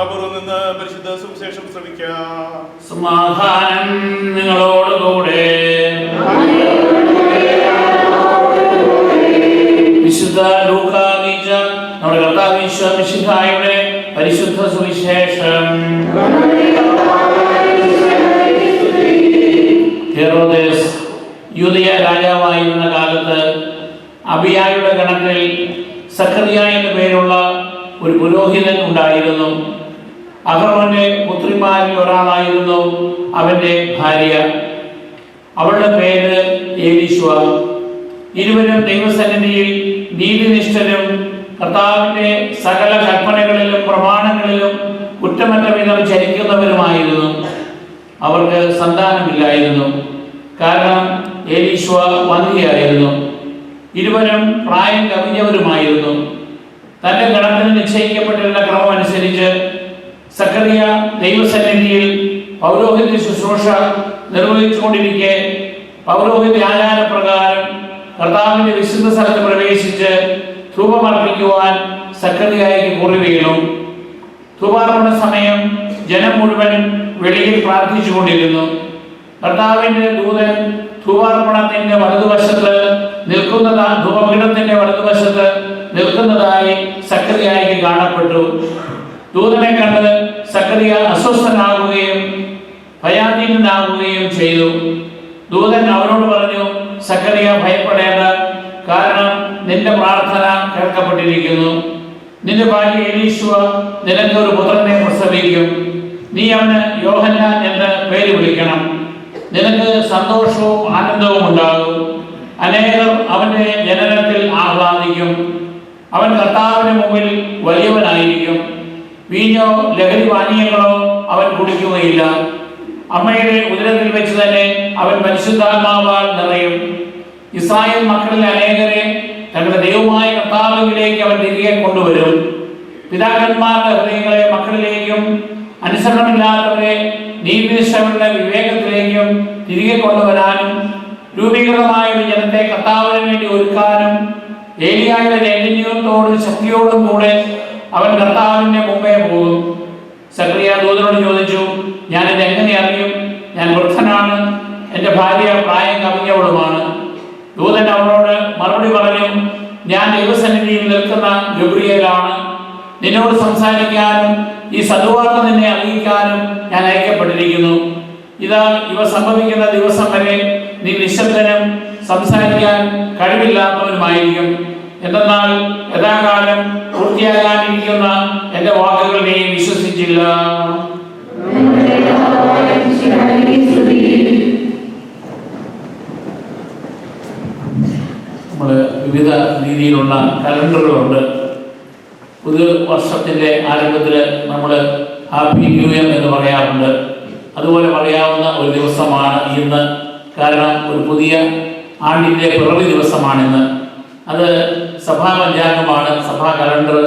ശ്രദ്ധാപൂർവം നിന്ന് പരിശുദ്ധ സുവിശേഷം ശ്രമിക്കാം. സമാധാനം നിങ്ങളോടുകൂടെ. വിശുദ്ധ ലൂക്കാ അറിയിച്ച നമ്മുടെ കർത്താവ് മിശിഹായുടെ പരിശുദ്ധ സുവിശേഷം. ഹെറോദേസ് യൂദയ രാജാവായിരുന്ന കാലത്ത് അബിയായുടെ ഗണത്തിൽ സക്കറിയ എന്നു പേരുള്ള ഒരു പുരോഹിതൻ ഉണ്ടായിരുന്നു. അഹറോന്റെ പുത്രിമാരിൽ ഒരാളായിരുന്നു അവന്റെ ഭാര്യ. അവളുടെ പേര് എലീശുവ. ഇരുവരും ദൈവസന്നിധിയിൽ നീതിനിഷ്ഠരും കർത്താവിന്റെ സകല കൽപ്പനകളിലും പ്രമാണങ്ങളിലും കുറ്റമറ്റ വിധം ചരിക്കുന്നവരുമായിരുന്നു. അവർക്ക് സന്താനമില്ലായിരുന്നു, കാരണം എലീശുവ വന്ധ്യയായിരുന്നു. ഇരുവരും പ്രായം കവിഞ്ഞവരുമായിരുന്നു. തന്റെ ഗണത്തിന് നിശ്ചയിക്കപ്പെട്ടിരുന്ന ക്രമം അനുസരിച്ച് സക്കറിയ ദൈവസന്നിധിയിൽ പൗരോഹിത്യ ശുശ്രൂഷ നിർവഹിച്ചുകൊണ്ടിരിക്കെ പൗരോഹിത്യ ആചാരപ്രകാരം കർത്താവിന്റെ വിശുദ്ധ സ്ഥലത്ത് പ്രവേശിച്ച് ധൂപമർപ്പിക്കുവാൻ സക്കറിയായ്ക്ക് കുറി വീണു. ധൂപാർപ്പണ സമയം ജനം മുഴുവൻ വെളിയിൽ പ്രാർത്ഥിച്ചുകൊണ്ടിരുന്നു. കർത്താവിന്റെ ദൂതൻ ധൂപാർപ്പണത്തിന്റെ വലതുവശത്ത് ധൂപപീഠത്തിന്റെ വലതുവശത്ത് നിൽക്കുന്നതായി സക്കറിയായ്ക്ക് കാണപ്പെട്ടു. ദൂതനെ കണ്ട് സക്കറിയ അസ്വസ്ഥനാകുകയും ഭയാധീനനാകുകയും ചെയ്തു. ദൂതൻ അവനോട് പറഞ്ഞു, സക്കറിയ ഭയപ്പെടേണ്ട, കാരണം നിന്റെ പ്രാർത്ഥന കേൾക്കപ്പെട്ടിരിക്കുന്നു. നിന്റെ ഭാര്യ എലീശുവ നിനക്ക് ഒരു പുത്രനെ പ്രസവിക്കും. നീ അവന് യോഹന്നാൻ എന്ന് പേര് വിളിക്കണം. നിനക്ക് സന്തോഷവും ആനന്ദവും ഉണ്ടാകും. അനേകർ അവന്റെ ജനനത്തിൽ ആഹ്ലാദിക്കും. അവൻ കർത്താവിന് മുമ്പിൽ വലിയവനായിരിക്കും. വീഞ്ഞോ ലഹരി പാനീയങ്ങളോ അവൻ കുടിക്കുകയില്ല. അമ്മയുടെ ഉദരത്തിൽ വെച്ച് തന്നെ അവൻ പരിശുദ്ധാത്മാവാൽ നിറയും. ഇസ്രായേൽ മക്കളിൽ അനേകരെ തങ്ങളുടെ ദൈവമായ കർത്താവിലേക്ക് അവൻ തിരികെ കൊണ്ടുവരും. പിതാക്കന്മാരുടെ ഹൃദയങ്ങളെ മക്കളിലേക്കും അനുസരണമില്ലാത്തവരെ നീതിനിഷ്ഠരുടെ വിവേകത്തിലേക്കും തിരികെ കൊണ്ടുവരാനും രൂപീകൃതമായ ഒരു ജനത്തെ കർത്താവിന് വേണ്ടി ഒരുക്കാനും ഏലിയായുടെ ചൈതന്യത്തോടും ശക്തിയോടും കൂടെ അവൻ കർത്താവിന്റെ മുമ്പേ പോകും. സക്കറിയ ദൂതനോട് ചോദിച്ചു, ഞാനിത് എങ്ങനെ അറിയും? ഞാൻ വൃദ്ധനാണ്, എൻ്റെ ഭാര്യ പ്രായം കവിഞ്ഞവളുമാണ്. ദൂതൻ അവളോട് മറുപടി പറഞ്ഞു, ഞാൻ ദൈവസന്നിധിയിൽ നിൽക്കുന്ന ഗബ്രിയേലാണ്. നിന്നോട് സംസാരിക്കാനും ഈ സദ്വാർത്ത നിന്നെ അറിയിക്കാനും ഞാൻ അയക്കപ്പെട്ടിരിക്കുന്നു. ഇതാ, ഇവ സംഭവിക്കുന്ന ദിവസം വരെ നീ നിശബ്ദനും സംസാരിക്കാൻ കഴിവില്ലാത്തവനുമായിരിക്കും. എന്തെന്നാൽ യഥാകാലം പൂർത്തിയാകാനിരിക്കുന്ന എൻ്റെ വാക്കുകൾ നീ വിശ്വസിച്ചില്ല. നമ്മൾ വിവിധ രീതിയിലുള്ള കലണ്ടറുകളുണ്ട്. പുതിയ വർഷത്തിൻ്റെ ആരംഭത്തിൽ നമ്മൾ ഹാപ്പി ന്യൂ ഇയർ എന്ന് പറയാറുണ്ട്. അതുപോലെ പറയാവുന്ന ഒരു ദിവസമാണ് ഇന്ന്. കാരണം ഒരു പുതിയ ആണ്ടിൻ്റെ പിറവി ദിവസമാണിന്ന്. അത് സഭാ പഞ്ചാംഗമാണ്, സഭാ കലണ്ടർ.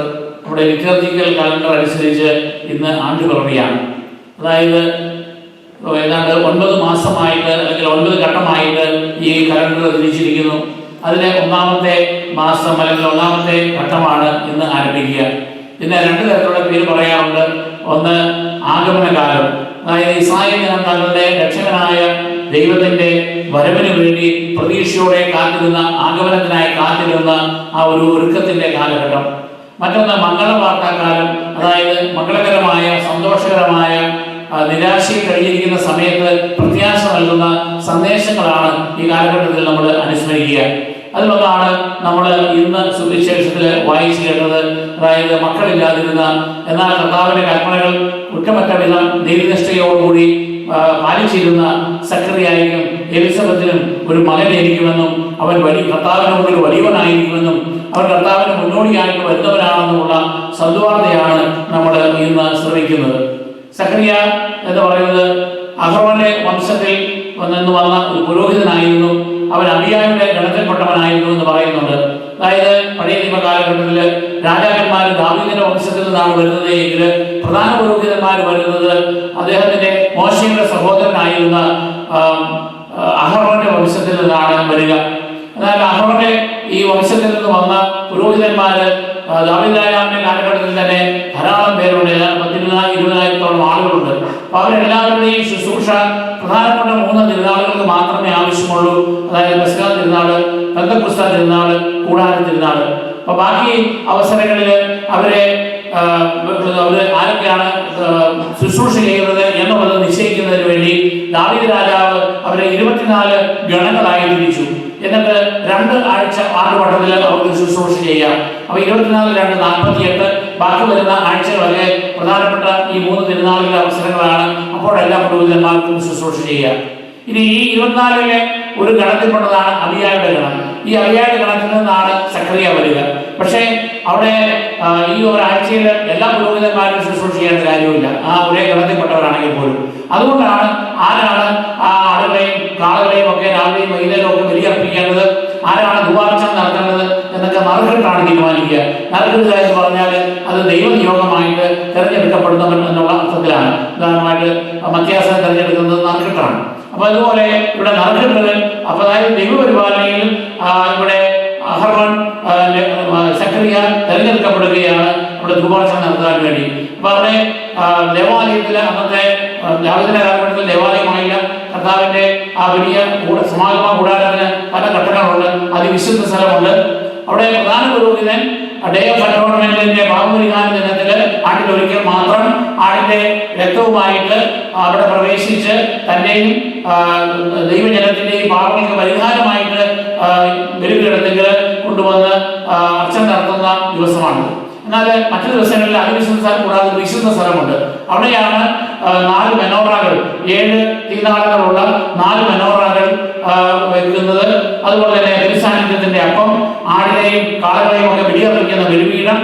നമ്മുടെ ലിറ്റർജിക്കൽ കലണ്ടർ അനുസരിച്ച് ഇന്ന് ആണ്ട് പിറവിയാണ്. അതായത് ഏതാണ്ട് 9 മാസമായിട്ട് അല്ലെങ്കിൽ 9 ഘട്ടമായിട്ട് ഈ കലണ്ടർ തിരിച്ചിരിക്കുന്നു. അതിലെ 1-ാമത്തെ മാസം അല്ലെങ്കിൽ 1-ാമത്തെ ഘട്ടമാണ് ഇന്ന് ആരംഭിക്കുക. പിന്നെ 2 തരത്തിലുള്ള പേര് പറയാറുണ്ട്. ഒന്ന് ആഗമനകാലം, അതായത് ഇസ്രായേൽ ജനം തങ്ങളുടെ രക്ഷകനായ ദൈവത്തിന്റെ വരവിന് വേണ്ടി പ്രതീക്ഷയോടെ കാത്തിരുന്ന, ആഗമനത്തിനായി കാത്തിരുന്ന ആ ഒരു ഒരുക്കത്തിന്റെ കാലഘട്ടം. മറ്റൊന്ന് മംഗളവാർത്താക്കാലം, അതായത് മംഗളകരമായ സന്തോഷകരമായ നിരാശയിൽ കഴിഞ്ഞിരിക്കുന്ന സമയത്ത് പ്രത്യാശ നൽകുന്ന സന്ദേശങ്ങളാണ് ഈ കാലഘട്ടത്തിൽ നമ്മൾ അനുസ്മരിക്കുക. അതിലൊന്നാണ് നമ്മൾ ഇന്ന് സുവിശേഷത്തിൽ വായിച്ചു കേട്ടത്. അതായത് മക്കളില്ലാതിരുന്ന, എന്നാൽ കർത്താവിന്റെ കൽപ്പനകൾ കുറ്റമറ്റ വിധം നീതിനിഷ്ഠയോടുകൂടി പാലിച്ചിരുന്ന സക്കറിയായും എലിസബത്തിനും ഒരു മകൻ ജനിക്കുമെന്നും അവൻ കർത്താവിന് മുമ്പിൽ വലിയവനായിരിക്കുമെന്നും അവൻ കർത്താവിന് മുന്നോടിയായിട്ട് വരുന്നവനാണെന്നുമുള്ള സദ്വാർത്തയാണ് നമ്മൾ ഇന്ന് ശ്രമിക്കുന്നത്. സക്കറിയ എന്ന് പറയുന്നത് അഹറോന്റെ വംശത്തിൽ നിന്ന് വന്ന ഒരു പുരോഹിതനായിരുന്നു. അവൻ അബിയായുടെ ഗണത്തിൽപ്പെട്ടവനായിരുന്നു എന്ന് പറയുന്നുണ്ട്. അതായത് പഴയ നിയമ കാലഘട്ടത്തിൽ രാജാക്കന്മാർ ദാവീദിന്റെ വംശത്തിൽ നിന്നാണ് വരുന്നത് എങ്കിൽ പ്രധാന പുരോഹിതന്മാർ വരുന്നത് അദ്ദേഹത്തിന്റെ മോശയുടെ സഹോദരനായിരുന്ന അഹറോന്റെ വംശത്തിൽ നിന്നാണ് വരിക. എന്നാൽ അഹറോന്റെ ഈ വംശത്തിൽ നിന്ന് വന്ന പുരോഹിതന്മാര് ദാവീദ് രാജാവിന്റെ കാലഘട്ടത്തിൽ തന്നെ ധാരാളം പേരുണ്ട്. അപ്പോൾ അവരെല്ലാവരുടെയും ശുശ്രൂഷ പ്രധാനപ്പെട്ട 3 തിരുനാളുകൾക്ക് മാത്രമേ ആവശ്യമുള്ളൂ. അതായത് പെസഹ തിരുനാള്, പെന്തക്കോസ്ത് തിരുനാള്, കൂടാര തിരുനാള്. അപ്പോൾ ബാക്കി അവസരങ്ങളിൽ അവര് ആരൊക്കെയാണ് ശുശ്രൂഷ ചെയ്യുന്നത് എന്നുള്ളത് നിശ്ചയിക്കുന്നതിന് വേണ്ടി ദാവീദ് രാജാവ് അവരെ 24 ഗണങ്ങളായി തിരിച്ചു. എന്നിട്ട് 2 ആഴ്ച ആണ്ടുവട്ടത്തിൽ അവർക്ക് ശുശ്രൂഷ ചെയ്യാം. അപ്പൊ 24 2 48 ബാക്കി വരുന്ന ആഴ്ചകളൊക്കെ പ്രധാനപ്പെട്ട ഈ 3 തിരുനാളിലെ അവസരങ്ങളാണ്. അപ്പോഴെല്ലാം പുരോഹിതന്മാർക്കും ശുശ്രൂഷ ചെയ്യാം. ഇനി ഈ 24-ലെ ഒരു ഗണത്തിൽപ്പെട്ടതാണ് അബിയായുടെ ഗണം. ഈ അബിയായുടെ ഗണത്തിൽ നിന്നാണ് സക്കറിയ വരിക. പക്ഷേ അവിടെ ഈ ഒരാഴ്ചയിൽ എല്ലാ പുരോഹിതന്മാരും ശുശ്രൂഷ ചെയ്യേണ്ട കാര്യമില്ല, ആ ഒരേ ഗണത്തിൽപ്പെട്ടവരാണെങ്കിൽ പോലും. അതുകൊണ്ടാണ് ആരാണ് ആ ആടുകളെയും കാളകളെയും ഒക്കെ രാവിലെയും വൈകുന്നേരവും ഒക്കെ ബലിയർപ്പിക്കേണ്ടത്, ആരാണ് ധൂപാർച്ചന നടത്തേണ്ടത് എന്നൊക്കെ നറുക്കെട്ടാണ് തീരുമാനിക്കുക. നറുക്കെടുക എന്ന് പറഞ്ഞാൽ അത് ദൈവനിയോഗമായിട്ട് തിരഞ്ഞെടുക്കപ്പെടുന്നവൻ എന്നുള്ള അർത്ഥത്തിലാണ്. ഉദാഹരണമായിട്ട് മത്യാസനെ തിരഞ്ഞെടുക്കുന്നത് നറുക്കെട്ടാണ്. അപ്പൊ അതുപോലെ ഇവിടെ നറുക്കെട്ട്, അപ്പൊ അതായത് ദൈവപരിപാലനയിൽ ഇവിടെ അഹറോൻ സക്കറിയ തിരഞ്ഞെടുക്കപ്പെടുകയാണ് അവിടെ ധൂപാർച്ചന നടത്താൻ വേണ്ടി. അപ്പൊ അവിടെ ദേവാലയത്തിൽ അന്നത്തെ ദാവീദിന്റെ കാലഘട്ടത്തിൽ ദേവാലയമായില്ല. കർത്താവിന്റെ ആ വലിയ സമാഗമ കൂടാരത്തിന് പല ഘട്ടങ്ങളുണ്ട്, അതിവിശുദ്ധ സ്ഥലമുണ്ട്. അവിടെ പ്രധാന പുരോഹിതൻ ഡേ ഓഫ് അറ്റോൺമെന്റിന്റെ പാപപരിഹാര ദിനത്തില് ആണ്ടിലൊരിക്കൽ മാത്രം ആടിന്റെ രക്തവുമായിട്ട് അവിടെ പ്രവേശിച്ച് തന്റെയും ദൈവജനത്തിന്റെയും പാപങ്ങൾക്ക് പരിഹാരമായിട്ട് ബലിപീഠത്തിൽ കൊണ്ടുവന്ന് അർച്ചന നടത്തുന്ന ദിവസമാണ്. എന്നാൽ മറ്റു ദിവസങ്ങളിൽ അതിവിശുദ്ധ സ്ഥലം കൂടാതെ വിശുദ്ധ സ്ഥലമുണ്ട്. അവിടെയാണ് 4 മെനോറകൾ, 7 തീനാളുകളുള്ള 4 മെനോറകൾ വെക്കുന്നത്. അതുപോലെ തന്നെ തിരുസാന്നിധ്യത്തിന്റെ അപ്പം, ആടിനെയും കാളകളെയും ഒക്കെ ബലിയർപ്പിക്കുന്ന ബലിപീഠം,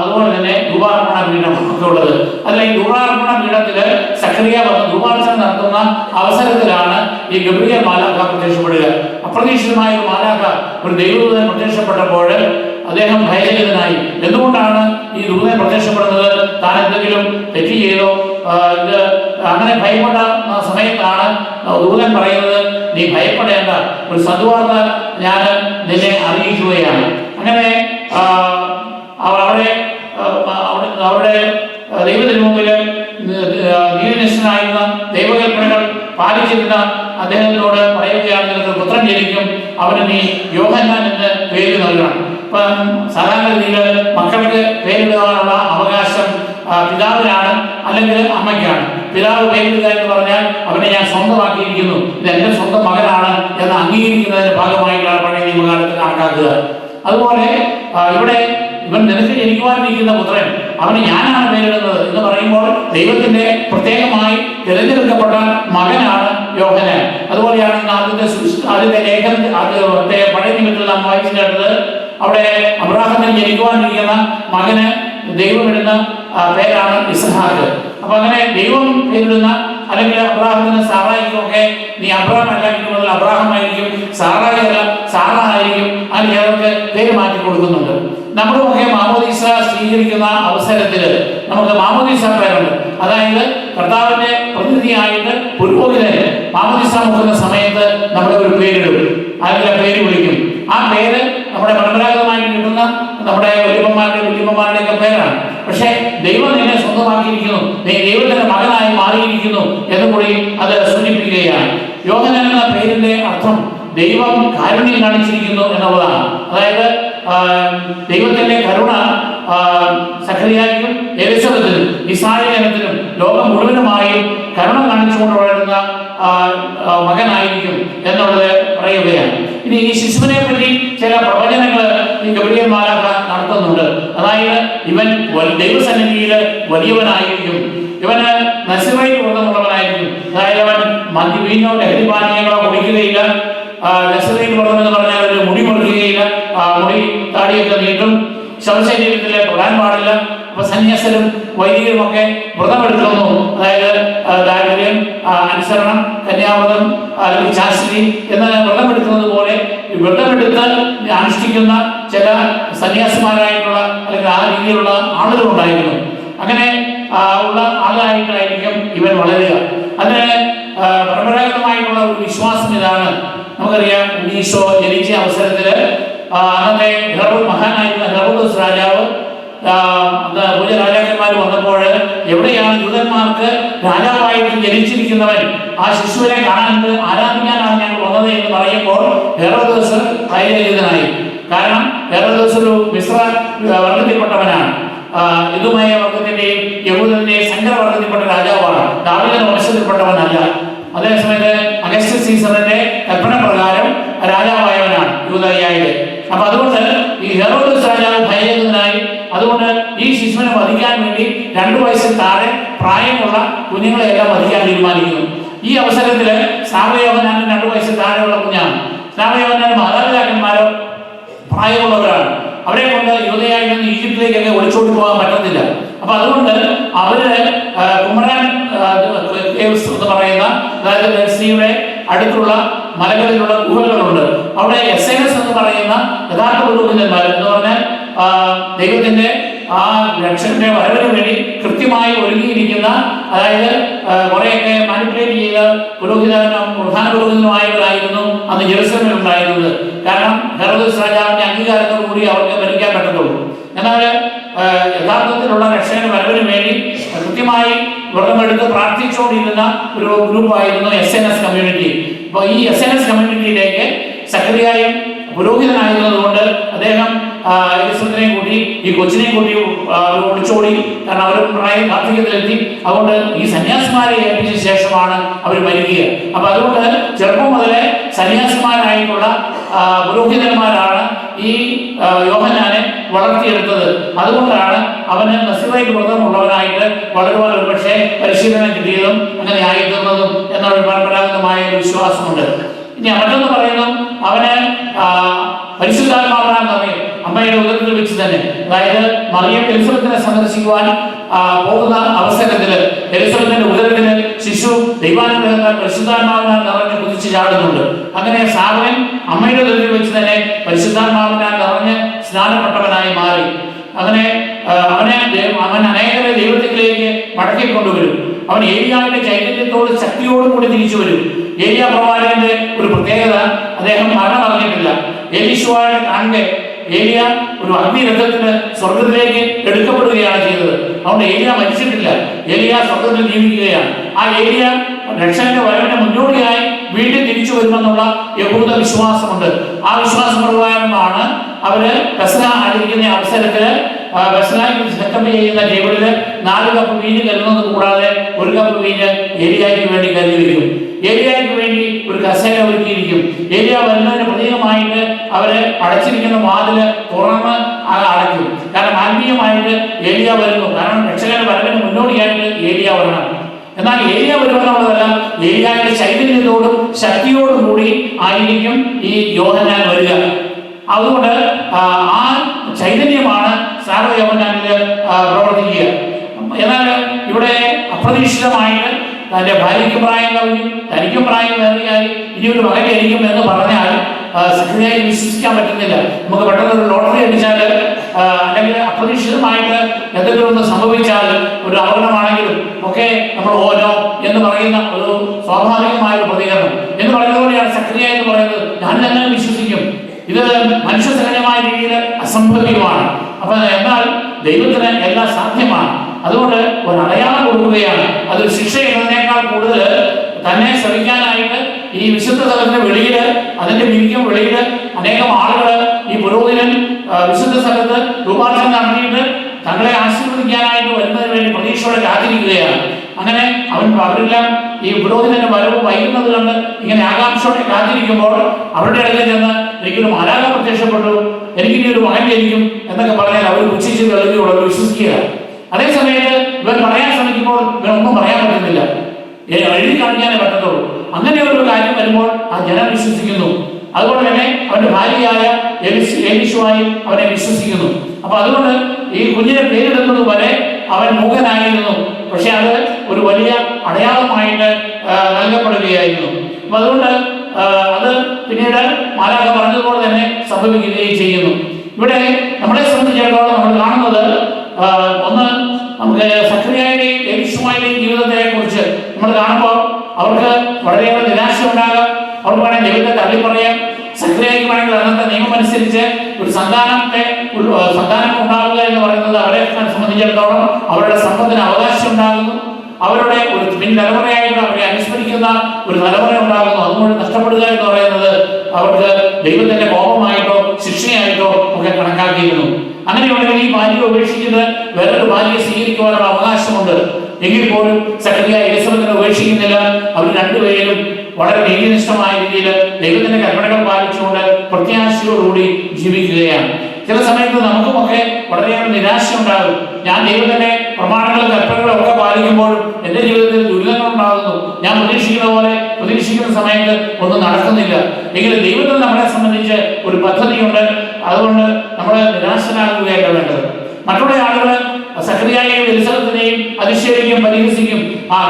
അതുപോലെ തന്നെ ധൂപാർപ്പണ പീഠം ഒക്കെ ഉള്ളത്. അതിൽ ഈ ധൂപാർപ്പണ പീഠത്തില് സക്കറിയ വന്ന് ധൂപാർച്ചന നടത്തുന്ന അവസരത്തിലാണ് ഈ ഗബ്രിയേൽ മാലാഖ പ്രത്യക്ഷപ്പെടുക. അപ്രതീക്ഷിതമായ ഒരു മാലാഖ, ഒരു ദൈവദൂതൻ പ്രത്യക്ഷപ്പെട്ടപ്പോൾ അദ്ദേഹം ഭയചകിതനായി. എന്തുകൊണ്ടാണ് ഈ ദൂതൻ പ്രത്യക്ഷപ്പെടുന്നത്? താൻ എന്തെങ്കിലും തെറ്റ് ചെയ്തോ? ഇത് അങ്ങനെ ഭയപ്പെട്ട സമയത്താണ് ദൂതൻ പറയുന്നത്, നീ ഭയപ്പെടേണ്ട, ഒരു സദ്വാർത്ത ഞാൻ നിന്നെ അറിയിക്കുകയാണ്. അങ്ങനെ അവിടെ ദൈവത്തിന് മുമ്പിൽ നീതിനിഷ്ഠനായിരുന്ന ദൈവകൽപ്പനകൾ പാലിച്ചിരുന്ന അദ്ദേഹത്തിനോട് പറയുകയാണ്, നിനക്ക് പുത്രൻ ജനിക്കും, അവന് നീ യോഹന്നാൻ എന്ന് പേര് നൽകണം. ഇപ്പം സാധാരണ രീതിയിൽ മക്കൾക്ക് പേരിടുവാനുള്ള അവകാശം പിതാവിനാണ് അല്ലെങ്കിൽ അമ്മയ്ക്കാണ്. പിതാവ് പേരിടുക എന്ന് പറഞ്ഞാൽ അവനെ ഞാൻ സ്വന്തമാക്കിയിരിക്കുന്നു, ഇത് എൻ്റെ സ്വന്തം മകനാണ് എന്ന് അംഗീകരിക്കുന്നതിന്റെ ഭാഗമായിട്ടാണ് പഴയ നിയമകാലത്ത് കണക്കാക്കുക. അതുപോലെ ഇവിടെ ഇവൻ നിനക്ക് ജനിക്കുവാനിരിക്കുന്ന പുത്രൻ, അവന് ഞാനാണ് പേരിടുന്നത് എന്ന് പറയുമ്പോൾ ദൈവത്തിന്റെ പ്രത്യേകമായി തിരഞ്ഞെടുക്കപ്പെട്ട മകനാണ് യോഹന്നാൻ. അതുപോലെയാണ് ആദ്യത്തെ ലേഖനത്തെ പഴയ നിയമത്തിൽ നാം വായിച്ചു കേട്ടത്. അവിടെ അബ്രാഹാമിന് ജനിക്കുവാനിരിക്കുന്ന മകന് ദൈവമിടുന്ന പേരാണ് ഇസ്ഹാക്ക്. അപ്പൊ അങ്ങനെ ദൈവം പേരിടുന്ന, അല്ലെങ്കിൽ അബ്രാഹത്തിന് സാറായിക്കും ഒക്കെ നീ അബ്രാഹാം അല്ലായിരിക്കും മുതൽ അബ്രാഹാം ആയിരിക്കും, സാറായി അല്ല സാറ ആയിരിക്കും, അങ്ങനെ ചിലർക്ക് പേര് മാറ്റി കൊടുക്കുന്നുണ്ട്. നമ്മുടെയൊക്കെ മാമോദീസ സ്വീകരിക്കുന്ന അവസരത്തിൽ നമുക്ക് മാമോദീസ പേരുണ്ട്. അതായത് കർത്താവിന്റെ പ്രതിനിധിയായിട്ട് പുരോഹിതന് മാമോദീസ മുക്കുന്ന സമയത്ത് നമ്മുടെ ഒരു പേരിടും, അല്ലെങ്കിൽ പേര് വിളിക്കും. ആ പേര് നമ്മുടെ പരമ്പരാഗതമായിട്ട് കിട്ടുന്ന നമ്മുടെ വല്യമ്മമാരുടെ ഒക്കെ പേരാണ്. പക്ഷെ ദൈവം നിന്നെ സ്വന്തമാക്കിയിരിക്കുന്നു, നീ ദൈവത്തിന്റെ മകനായി മാറിയിരിക്കുന്നു എന്ന് കൂടി അത് സൂചിപ്പിക്കുകയാണ്. യോഹന്നാൻ എന്ന പേരിന്റെ അർത്ഥം ദൈവം കാരുണ്യം കാണിച്ചിരിക്കുന്നു എന്നുള്ളതാണ്. അതായത് ദൈവത്തിന്റെ കരുണ സക്കറിയായ്ക്കും എലിസബത്തിനും ഇസ്രായേൽ ജനത്തിനും ലോകം മുഴുവനുമായും കരുണ കാണിച്ചുകൊണ്ട് വളരുന്ന മകനായിരിക്കും എന്നുള്ളത് പറയുകയാണ്. ഇനി ഈ ശിശുവിനെ പറ്റി ചില പ്രവചനങ്ങൾ ഈ ഗബ്രിയേൽ മാലാഖ നടത്തുന്നുണ്ട്. അതായത് ഇവൻ ദൈവസന്നിധിയിൽ വലിയവനായിരിക്കും, ഇവന് നസ്രയീൽ വ്രതമുള്ളവനായിരിക്കും. അതായത് അവൻ മദ്യവീഞ്ഞോ ലഹരിപാനീയങ്ങളോ കുടിക്കുകയില്ല. നസ്രയീൽ വ്രതം എന്ന് പറഞ്ഞാൽ ഒരു മുടി മുറിക്കുകയില്ല, മുടി താടിയൊക്കെ നീട്ടും, ശവശരീരത്തിലെ തൊടാൻ പാടില്ല. അപ്പൊ സന്യാസരും വൈദികരും ഒക്കെ വ്രതമെടുക്കുന്നു. അതായത് ദാരിദ്ര്യം, അനുസരണം, കന്യാവ്രതം അല്ലെങ്കിൽ ചാസ്ത്രി എന്ന വ്രതമെടുക്കുന്നത് പോലെ വ്രതമെടുത്ത് അനുഷ്ഠിക്കുന്ന ചില സന്യാസിമാരായിട്ടുള്ള അല്ലെങ്കിൽ ആ രീതിയിലുള്ള ആളുകളുണ്ടായിരുന്നു. അങ്ങനെ ഉള്ള ആളായിട്ടായിരിക്കും ഇവൻ വളരുക. അതിന് പരമ്പരാഗതമായിട്ടുള്ള ഒരു വിശ്വാസം ഇതാണ്. നമുക്കറിയാം, ഈശോ ജനിച്ച അവസരത്തിൽ അന്നത്തെ മഹാനായിരുന്ന ഹെറോദോസ് രാജാവ് പൂജ രാജാക്കന്മാർ വന്നപ്പോൾ എവിടെയാണ് യൂതന്മാർക്ക് രാജാവായിട്ട് ജനിച്ചിരിക്കുന്നവൻ, ആ ശിശുവിനെ കാണാനുണ്ട്, ആരാധിക്കാനാണ് ഞങ്ങൾ വന്നത് എന്ന് പറയുമ്പോൾ ഹെരോദോസ് ഭയരഹിതനായി. കാരണം ഹെരോദോസ് ഒരു മിശ്ര വർഗത്തിൽപ്പെട്ടവനാണ്. ഇതുമായ വർഗത്തിന്റെയും യഹൂദന്റെയും സങ്കരവർഗത്തിൽപ്പെട്ട രാജാവാണ്. ദാവീദിന്റെ വംശത്തിൽപ്പെട്ടവനല്ല. അതേസമയത്ത് അഗസ്റ്റസ് സീസറിന്റെ കൽപ്പന പ്രകാരം രാജാവായവനാണ് യൂദയായിലെ. അപ്പൊ അതുകൊണ്ട് ഈ ഹെരോദോസ് രാജാവ് ഭയരഹിതനായി. അതുകൊണ്ട് ഈ ശിശുവിനെ വധിക്കാൻ വേണ്ടി 2 വയസ്സിൽ താഴെ പ്രായമുള്ള കുഞ്ഞുങ്ങളെല്ലാം വധിക്കാൻ തീരുമാനിക്കുന്നു. ഈ അവസരത്തില് സ്നാപകയോഹന്നാൻ 2 വയസ്സിൽ താഴെയുള്ള കുഞ്ഞാണ്. സ്നാപകയോഹന്നാൻ മാതാപിതാക്കന്മാരോ പ്രായമുള്ളവരാണ്. അവരെ കൊണ്ട് യൂദയായിൽ നിന്ന് ഈജിപ്തിലേക്കൊക്കെ ഒളിച്ചോടി പോകാൻ പറ്റത്തില്ല. അപ്പൊ അതുകൊണ്ട് അവര് കുമരാൻ കേവ്സ് എന്ന് പറയുന്ന, അതായത് ഡെൽസിയുടെ അടുത്തുള്ള മലകളിലുള്ള ഗുഹകളുണ്ട്. അവിടെ എസ്എൻഎസ് എന്ന് പറയുന്ന യഥാർത്ഥ പുരോഹിതന്മാർ എന്ന് പറഞ്ഞാൽ ദൈവത്തിന്റെ ആ രക്ഷകന്റെ വരവിന് വേണ്ടി കൃത്യമായി ഒരുങ്ങിയിരിക്കുന്ന, അതായത് കുറെയൊക്കെ മാനിപ്പുലേറ്റ് ചെയ്ത പ്രധാന പുരോഹിതനുമായവരായിരുന്നു അന്ന് ജെറുസലേമിൽ ഉണ്ടായിരുന്നത്. കാരണം ഹെരോദോസ് രാജാവിന്റെ അംഗീകാരത്തോടു കൂടി അവർക്ക് ഭരിക്കാൻ പറ്റത്തുള്ളൂ. എന്നാൽ യഥാർത്ഥത്തിലുള്ള രക്ഷകന്റെ വരവിന് വേണ്ടി കൃത്യമായി വ്രതമെടുത്ത് പ്രാർത്ഥിച്ചുകൊണ്ടിരുന്ന ഒരു ഗ്രൂപ്പായിരുന്നു എസ്എൻഎസ് കമ്മ്യൂണിറ്റി. അപ്പോൾ ഈ എസ്എൻഎസ് കമ്മ്യൂണിറ്റിയിലേക്ക് സക്കറിയായും പുരോഹിതനായിരുന്നതുകൊണ്ട് അദ്ദേഹം എലിസബത്തിനെയും കൂട്ടി ഈ കൊച്ചിനെയും കൂട്ടി ഒളിച്ചോടി. കാരണം അവർ വാർദ്ധക്യത്തിലെത്തി. അതുകൊണ്ട് ഈ സന്യാസിമാരെ ഏൽപ്പിച്ച ശേഷമാണ് അവർ മരിക്കുക. അപ്പൊ അതുകൊണ്ട് ചെറുപ്പം മുതലേ സന്യാസിമാരായിട്ടുള്ള പുരോഹിതന്മാരാണ് ഈ യോഹന്നാനെ വളർത്തിയെടുത്തത്. അതുകൊണ്ടാണ് അവന് നസീറായിട്ട് വ്രതമുള്ളവനായിട്ട് വളരുവാൻ ഒരു പക്ഷേ പരിശീലനം കിട്ടിയതും അങ്ങനെ ആയിരുന്നതും എന്നുള്ള പരമ്പരാഗതമായ ഒരു വിശ്വാസമുണ്ട്. ഇനി മറ്റൊന്ന് പറയുന്നു, അവന് പരിശുദ്ധാത്മാവിനാൽ നിറയും. അമ്മയുടെ ഉദരത്തിൽ വെച്ച് തന്നെ, അതായത് മറിയം എലിസബത്തിനെ സന്ദർശിക്കുവാൻ പോകുന്ന അവസരത്തില് എലിസബത്തിന്റെ ഉദരത്തില് ശിശു ദൈവാനുഗ്രഹത്താൽ പരിശുദ്ധാത്മാവിനാൽ നിറഞ്ഞ് കുതിച്ചു ചാടുന്നുണ്ട്. അങ്ങനെ സാവൻ അമ്മയുടെ ഉദരത്തിൽ വെച്ച് തന്നെ പരിശുദ്ധാത്മാവിനാൽ നിറഞ്ഞ് സ്നാനപ്പെട്ടവനായി മാറി. അങ്ങനെ അവൻ അനേകരെ ദൈവത്തിലേക്ക് മടക്കിക്കൊണ്ടുവരും. അവൻ ഏലിയാവിന്റെ ചൈതന്യത്തോട് ശക്തിയോടും കൂടി തിരിച്ചു വരും. ഏലിയ പ്രവാചകന്റെ ഒരു പ്രത്യേകത, അദ്ദേഹം മരണം അറിഞ്ഞിട്ടില്ല. എലീശുവായുടെ കാണെ ഏലിയ ഒരു അഗ്നിരഥത്തിന് സ്വർഗത്തിലേക്ക് എടുക്കപ്പെടുകയാണ് ചെയ്തത്. അതുകൊണ്ട് ഏലിയ മരിച്ചിട്ടില്ല, ഏലിയ സ്വർഗത്തിൽ ജീവിക്കുകയാണ്. ആ ഏലിയ രക്ഷകന്റെ വരവിന് മുന്നോടിയായി വീണ്ടും തിരിച്ചു വരുമെന്നുള്ള യഹൂദ വിശ്വാസമുണ്ട്. ആ വിശ്വാസപ്രകാരമാണ് അവര് പെസഹ ആചരിക്കുന്ന അവസരത്തില് പെസഹായ്ക്ക് സെറ്റപ്പ് ചെയ്യുന്ന ടേബിളില് 4 കപ്പ് വീഞ്ഞ് കരുതുന്നത് കൂടാതെ 1 കപ്പ് വീഞ്ഞ് ഏലിയായ്ക്ക് വേണ്ടി കരുതി വയ്ക്കും. ഏലിയായ്ക്ക് വേണ്ടി ഒരു കസേര ഒരുക്കിയിരിക്കും. ഏലിയ വരുന്നതിന് പ്രതീകമായിട്ട് അവര് അടച്ചിരിക്കുന്ന വാതില് തുറന്ന് അടയ്ക്കും. കാരണം ആത്മീയമായിട്ട് ഏലിയ വരുന്നു. കാരണം രക്ഷകന്റെ വരവിന് മുന്നോടിയായിട്ട് ഏലിയ വരണം. എന്നാൽ ഏലിയ വരുമെന്നുള്ളതല്ല, ഏലിയായുടെ ചൈതന്യത്തോടും ശക്തിയോടും കൂടി ആയിരിക്കും ഈ യോഹന്നാൻ വരിക. അതുകൊണ്ട് ആ ചൈതന്യമാണ് സ്നാപക യോഹന്നാനിൽ പ്രവർത്തിക്കുക. എന്നാൽ ഇവിടെ അപ്രതീക്ഷിതമായിട്ട് തന്റെ ഭാര്യയ്ക്ക് പ്രായം കഴിഞ്ഞു, തനിക്കും പ്രായം വേറെയായി, ഇനി ഒരു മകൻ ജനിക്കും എന്ന് പറഞ്ഞാൽ സക്രിയയെ വിശ്വസിക്കാൻ പറ്റുന്നില്ല. നമുക്ക് പെട്ടെന്ന് ഒരു ലോട്ടറി അടിച്ചാൽ അല്ലെങ്കിൽ അപ്രതീക്ഷിതമായിട്ട് എന്തെങ്കിലും ഒന്ന് സംഭവിച്ചാൽ, ഒരു അപകടമാണെങ്കിലും ഒക്കെ നമ്മൾ ഓനോ എന്ന് പറയുന്ന ഒരു സ്വാഭാവികമായ ഒരു പ്രതികരണം എന്ന് പറയുന്നത് പോലെയാണ് സക്രിയ എന്ന് പറയുന്നത്. ഞാൻ തന്നെ വിശ്വസിക്കും, ഇത് മനുഷ്യസഹജമായ രീതിയിൽ അസംഭവ്യമാണ്. അപ്പൊ എന്നാൽ ദൈവത്തിന് എല്ലാം സാധ്യമാണ്. അതുകൊണ്ട് ഒരു അടയാളം കൊടുക്കുകയാണ്. അതൊരു ശിക്ഷ എന്നതിനേക്കാൾ കൂടുതൽ തന്നെ ശ്രമിക്കാനായിട്ട് ഈ വിശുദ്ധ സ്ഥലത്തിന്റെ വെളിയില്, അതിന്റെ മിനിക്കും വെളിയില് അനേകം ആളുകൾ ഈ പുരോഹിതൻ വിശുദ്ധ സ്ഥലത്ത് രൂപാർച്ചന നടത്തിയിട്ട് തങ്ങളെ ആശീർവദിക്കാനായിട്ട് വരുന്നതിന് വേണ്ടി പ്രതീക്ഷയോടെ കാത്തിരിക്കുകയാണ്. അങ്ങനെ അവരെല്ലാം ഈ പുരോഹിതന്റെ വരവ് വൈകുന്നത് കണ്ട് ഇങ്ങനെ ആകാംക്ഷയോടെ കാത്തിരിക്കുമ്പോൾ അവരുടെ ഇടയിൽ ചെന്ന് എനിക്കൊരു മാലാഖ പ്രത്യക്ഷപ്പെട്ടു, എനിക്കിനി ഒരു മകൻ ജനിക്കും എന്നൊക്കെ പറഞ്ഞാൽ അവർ ഉച്ചിച്ച് തെളിഞ്ഞുള്ളൂ, അവർ വിശ്വസിക്കുക. അതേസമയത്ത് ഇവർ പറയാൻ ശ്രമിക്കുമ്പോൾ ഇവരൊന്നും പറയാൻ പറ്റുന്നില്ല, എഴുതി കാണിക്കാനേ പറ്റത്തുള്ളൂ. അങ്ങനെ ഒരു കാര്യം വരുമ്പോൾ ആ ജനം വിശ്വസിക്കുന്നു. അതുകൊണ്ട് തന്നെ അവന്റെ ഭാര്യയായ എലീശുവായി അവനെ വിശ്വസിക്കുന്നു. അപ്പൊ അതുകൊണ്ട് ഈ കുഞ്ഞിനെ പേരിടുന്നത് വരെ അവൻ മൂകനായിരുന്നു. പക്ഷെ അത് ഒരു വലിയ അടയാളമായിട്ട് നൽകപ്പെടുകയായിരുന്നു. അപ്പൊ അതുകൊണ്ട് അത് പിന്നീട് മാലാഖ പറഞ്ഞതുപോലെ തന്നെ സംഭവിക്കുകയും ചെയ്യുന്നു. ഇവിടെ നമ്മളെ സംബന്ധിച്ചിടത്തോളം നമ്മൾ കാണുന്നത്, ഒന്ന് നമുക്ക് സക്രിയയുടെയും എലീശുവായുടെയും ജീവിതത്തെ കുറിച്ച് നമ്മൾ കാണുമ്പോൾ അവർക്ക് വളരെയേറെ നിരാശ ഉണ്ടാകാം. അവർക്ക് വേണമെങ്കിൽ ദൈവത്തെ തള്ളി പറയാം. സക്രിയയ്ക്ക് വേണമെങ്കിൽ അന്നത്തെ നിയമം അനുസരിച്ച് ഒരു സന്താനം ഉണ്ടാകുക എന്ന് പറയുന്നത് അവരെ സംബന്ധിച്ചിടത്തോളം അവരുടെ സമ്പത്തിന് അവകാശം ഉണ്ടാകുന്നു. അവരുടെ ഒരു പിൻതലമുറയായിട്ട് അവരെ അനുസ്മരിക്കുന്ന ഒരു തലമുറ ഉണ്ടാകുന്നു. അതുകൊണ്ട് നഷ്ടപ്പെടുക എന്ന് പറയുന്നത് അവർക്ക് ദൈവത്തിന്റെ കോപമായിട്ടോ ശിക്ഷയായിട്ടോ ഒക്കെ കണക്കാക്കിയിരുന്നു. അങ്ങനെയുണ്ടെങ്കിൽ ഈ ഭാര്യയെ ഉപേക്ഷിച്ചിട്ട് വേറൊരു ഭാര്യയെ സ്വീകരിക്കുവാനുള്ള അവകാശമുണ്ട്. എങ്കിൽ പോലും സക്കറിയ എലിസബത്തിനെ ഉപേക്ഷിക്കുന്നില്ല. അവർ രണ്ടുപേരും വളരെ നീതിനിഷ്ഠമായ രീതിയിൽ ദൈവത്തിന്റെ കൽപ്പനകൾ പാലിച്ചുകൊണ്ട് പ്രത്യാശയോടുകൂടി ജീവിക്കുകയാണ്. ചില സമയത്ത് നമുക്കുമൊക്കെ വളരെയേറെ നിരാശ ഉണ്ടാകും. ഞാൻ ദൈവത്തിന്റെ പ്രമാണങ്ങളും കൽപ്പനകളും ഒക്കെ പാലിക്കുമ്പോഴും എന്റെ ജീവിതത്തിൽ ദുരിതങ്ങൾ ഉണ്ടാകുന്നു. ഞാൻ പ്രതീക്ഷിക്കുന്ന സമയത്ത് ഒന്നും നടക്കുന്നില്ല. എങ്കിലും ദൈവത്തിൽ നമ്മളെ സംബന്ധിച്ച് ഒരു പദ്ധതിയുണ്ട്. അതുകൊണ്ട് നമ്മൾ നിരാശനാകുകയല്ല വേണ്ടത്. മറ്റുള്ള ആളുകൾ സക്കറിയായെയും എലിസബത്തിനെയും അധിക്ഷേപിക്കും, പരിഹസിക്കും.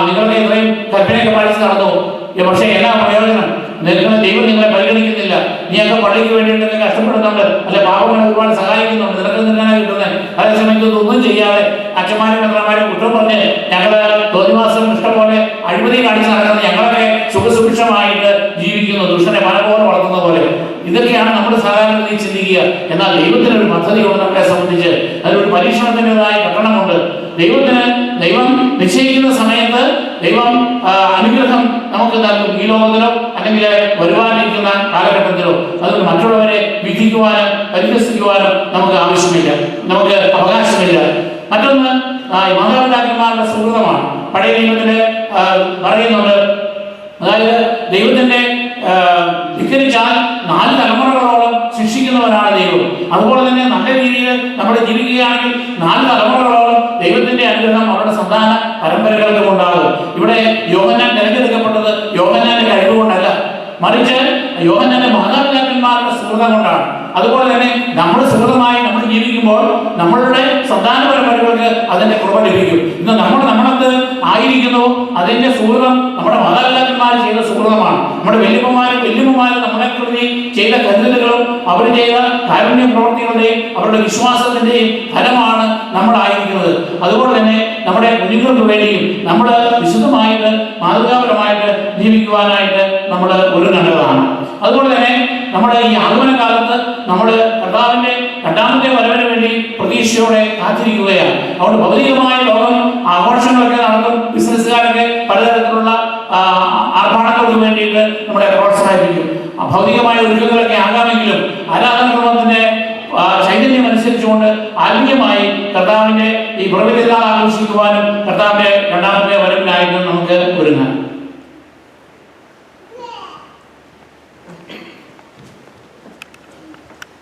നിങ്ങളുടെ ഇത്രയും കൽപ്പനയൊക്കെ പാലിച്ച് നടന്നു, പക്ഷേ എന്നാ പ്രയോജനം? ദൈവം നിങ്ങളെ പരിഗണിക്കുന്നില്ല. നീയൊക്കെ പള്ളിക്ക് വേണ്ടിയിട്ടൊക്കെ കഷ്ടപ്പെടുന്നുണ്ട്, അല്ലെ പാവങ്ങളെ ഒരുപാട് സഹായിക്കുന്നുണ്ട്, നിനക്ക് നിന്നാണ് കിട്ടുന്നത്. അതേസമയത്ത് ഒന്നും ചെയ്യാതെ അച്ഛന്മാരും മെത്രന്മാരും കുറ്റം പറഞ്ഞ് ഞങ്ങള് തോന്നിവാസം ഇഷ്ടംപോലെ അഴിമതി കാണിച്ച് നടക്കുന്നത്, ഞങ്ങളൊക്കെ സുഖസുഭിക്ഷമായിട്ട് ജീവിക്കുന്നു, ദുഷ്ടനെ മല പോലെ വളർത്തുന്ന പോലെ. ഇതൊക്കെയാണ് നമ്മൾ സാധാരണ ചിന്തിക്കുക. എന്നാൽ ദൈവത്തിനൊരു പദ്ധതിയുണ്ട് നമ്മളെ സംബന്ധിച്ച്. അതിലൊരു പരീക്ഷണത്തിൻ്റെതായ ഘട്ടനമുണ്ട്. ദൈവം നിശ്ചയിക്കുന്ന സമയത്ത് ദൈവം അനുഗ്രഹം നമുക്ക് നൽകും. ഈ ലോകത്തിലോ അല്ലെങ്കിൽ വരുവാനിരിക്കുന്ന കാലഘട്ടത്തിലോ. അതുകൊണ്ട് മറ്റുള്ളവരെ വിധിക്കുവാനോ പരിഹസിക്കുവാനോ നമുക്ക് ആവശ്യമില്ല, നമുക്ക് അവകാശമില്ല. മറ്റൊന്ന് മാതാപിതാക്കന്മാരുടെ സുഹൃതമാണ്. പഴയ നിയമത്തില് പറയുന്നുണ്ട്, അതായത് ദൈവത്തിന്റെ ധിക്കരിച്ചാൽ 4 തലമുറകളോളം ശിക്ഷിക്കുന്നവനാണ് ദൈവം. അതുപോലെ തന്നെ നല്ല രീതിയിൽ നമ്മൾ ജീവിക്കുകയാണെങ്കിൽ 4 തലമുറകളോളം ദൈവത്തിന്റെ അനുഗ്രഹം അവരുടെ സന്താന പരമ്പരകൾക്ക് ഉണ്ടാകും. ഇവിടെ യോഹന്നാൻ തിരഞ്ഞെടുക്കപ്പെട്ടത് യോഹന്നാന്റെ കഴിവുകൊണ്ടല്ല, മറിച്ച് യോഹന്നാന്റെ മാതാപിതാക്കന്മാരുടെ സുഹൃതം കൊണ്ടാണ്. അതുപോലെ തന്നെ നമ്മൾ സുഹൃതമായി നമ്മൾ ജീവിക്കുമ്പോൾ നമ്മളുടെ സന്താന പരമ്പരകൾക്ക് അതിന്റെ കൃപ ലഭിക്കും. ഇന്ന് നമ്മളത് ആയിരിക്കുന്നു, അതിന്റെ സുഹൃതം നമ്മുടെ മാതാപിതാക്കന്മാർ ചെയ്ത സുഹൃതമാണ്. നമ്മുടെ വല്യമ്മമാരും നമ്മളെ പ്രതി ചെയ്ത കരുതലുകളും അവർ ചെയ്ത കാരുണ്യ പ്രവർത്തികളുടെയും അവരുടെ വിശ്വാസത്തിന്റെയും ഫലമാണ് നമ്മളായിരിക്കുന്നത്. അതുപോലെ തന്നെ നമ്മുടെ കുഞ്ഞുങ്ങൾക്ക് വേണ്ടിയും നമ്മൾ വിശുദ്ധമായിട്ട് മാതൃകാപരമായിട്ട് ജീവിക്കുവാനായിട്ട് നമ്മൾ ഒരുങ്ങേണ്ടതാണ്. അതുപോലെ തന്നെ നമ്മുടെ ഈ ആഗമന കാലത്ത് നമ്മൾ കർത്താവിന്റെ 2ാമത്തെ വരവിന് വേണ്ടി പ്രതീക്ഷയോടെ കാത്തിരിക്കുകയാണ്. അതുകൊണ്ട് ഭൗതികമായ ലോകം ആഘോഷങ്ങളൊക്കെ നടത്തും. ബിസിനസ്സുകാരൊക്കെ പലതരത്തിലുള്ള ആർഭാടങ്ങൾക്ക് വേണ്ടിയിട്ട് നമ്മളെ പ്രോത്സാഹിപ്പിക്കും. ഭൗതികമായ ഒരുക്കങ്ങളൊക്കെ ആകാമെങ്കിലും ആരാധനാക്രമത്തിന്റെ ചൈതന്യം അനുസരിച്ചുകൊണ്ട് ആത്മീയമായി കർത്താവിന്റെ ഈ പുറവിലെല്ലാം ആഘോഷിക്കുവാനും കർത്താവിന്റെ 2ാമത്തെ വരവിനായിട്ട് നമുക്ക് ഒരുങ്ങാം.